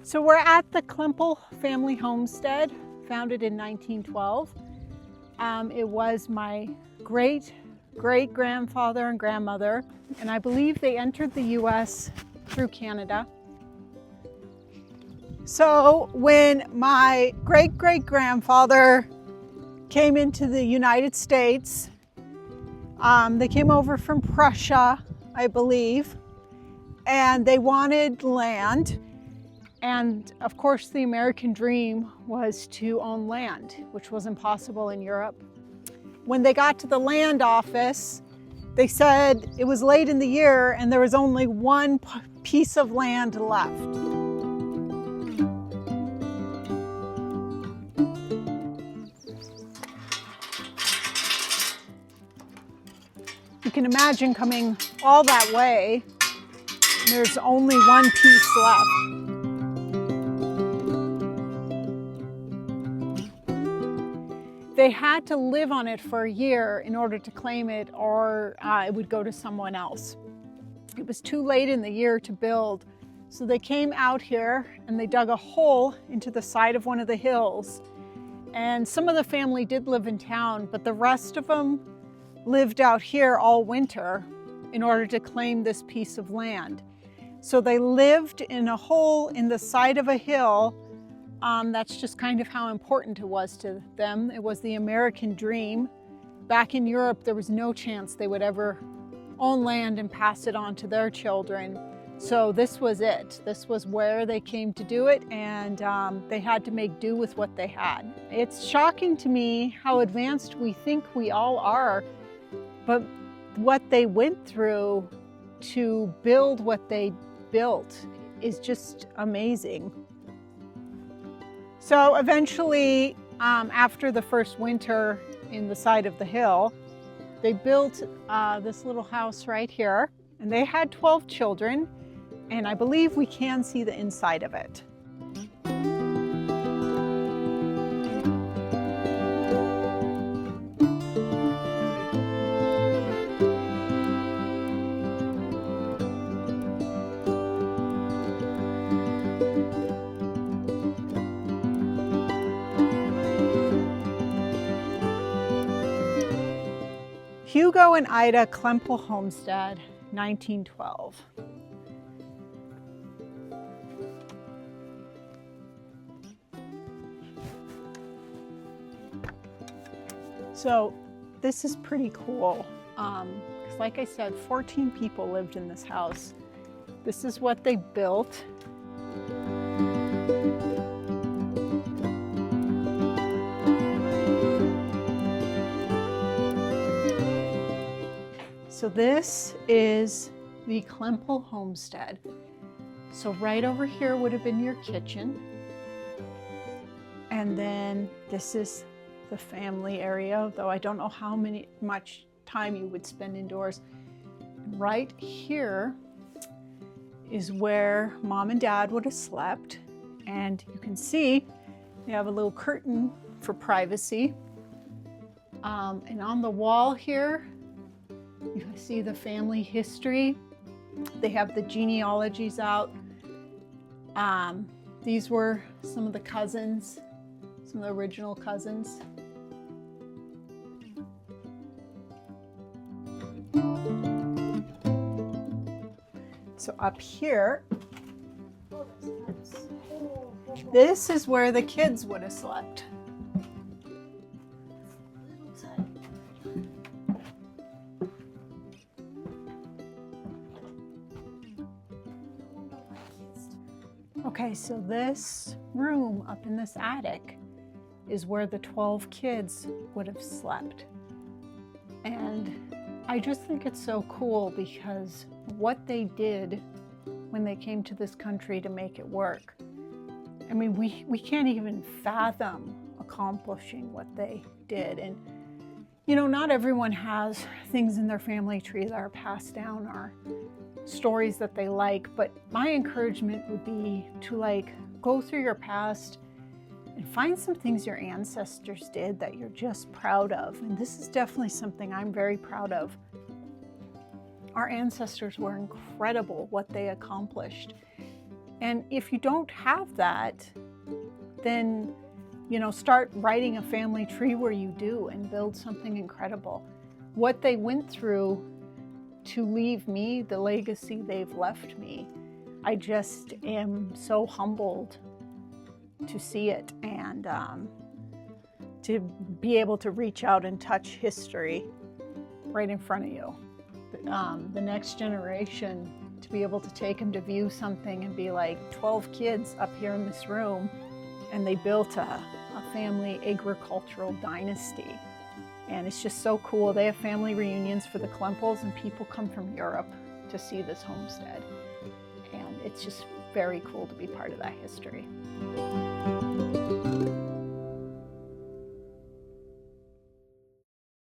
So we're at the Klempel family homestead, founded in 1912. It was my great-great-grandfather and grandmother, and I believe they entered the US through Canada. So when my great-great-grandfather came into the United States, they came over from Prussia, I believe, and they wanted land. And of course, the American dream was to own land, which was impossible in Europe. When they got to the land office, they said it was late in the year and there was only one piece of land left. You can imagine coming all that way, and there's only one piece left. They had to live on it for a year in order to claim it, or it would go to someone else. It was too late in the year to build, so they came out here and they dug a hole into the side of one of the hills. And some of the family did live in town, but the rest of them lived out here all winter in order to claim this piece of land. So they lived in a hole in the side of a hill. That's just kind of how important it was to them. It was the American dream. Back in Europe, there was no chance they would ever own land and pass it on to their children. So this was it. This was where they came to do it, and they had to make do with what they had. It's shocking to me how advanced we think we all are, but what they went through to build what they built is just amazing. So eventually, after the first winter in the side of the hill, they built this little house right here, and they had 12 children, and I believe we can see the inside of it. Hugo and Ida Klempel Homestead, 1912. So this is pretty cool, because like I said, 14 people lived in this house. This is what they built. So this is the Klempel homestead. So right over here would have been your kitchen. And then this is the family area, though I don't know how much time you would spend indoors. Right here is where Mom and Dad would have slept. And you can see they have a little curtain for privacy. And on the wall here, you see the family history. They have the genealogies out. These were some of the cousins, some of the original cousins. So up here, this is where the kids would have slept. Okay, so this room up in this attic is where the 12 kids would have slept. And I just think it's so cool because what they did when they came to this country to make it work. I mean, we can't even fathom accomplishing what they did. And, you know, not everyone has things in their family tree that are passed down or stories that they like, but my encouragement would be to go through your past and find some things your ancestors did that you're just proud of. And this is definitely something I'm very proud of. Our ancestors were incredible what they accomplished. And if you don't have that, then, start writing a family tree where you do and build something incredible. What they went through to leave me the legacy they've left me, I just am so humbled to see it and to be able to reach out and touch history right in front of you. The next generation, to be able to take them to view something and be like 12 kids up here in this room, and they built a family agricultural dynasty. And it's just so cool. They have family reunions for the Klempels, and people come from Europe to see this homestead. And it's just very cool to be part of that history.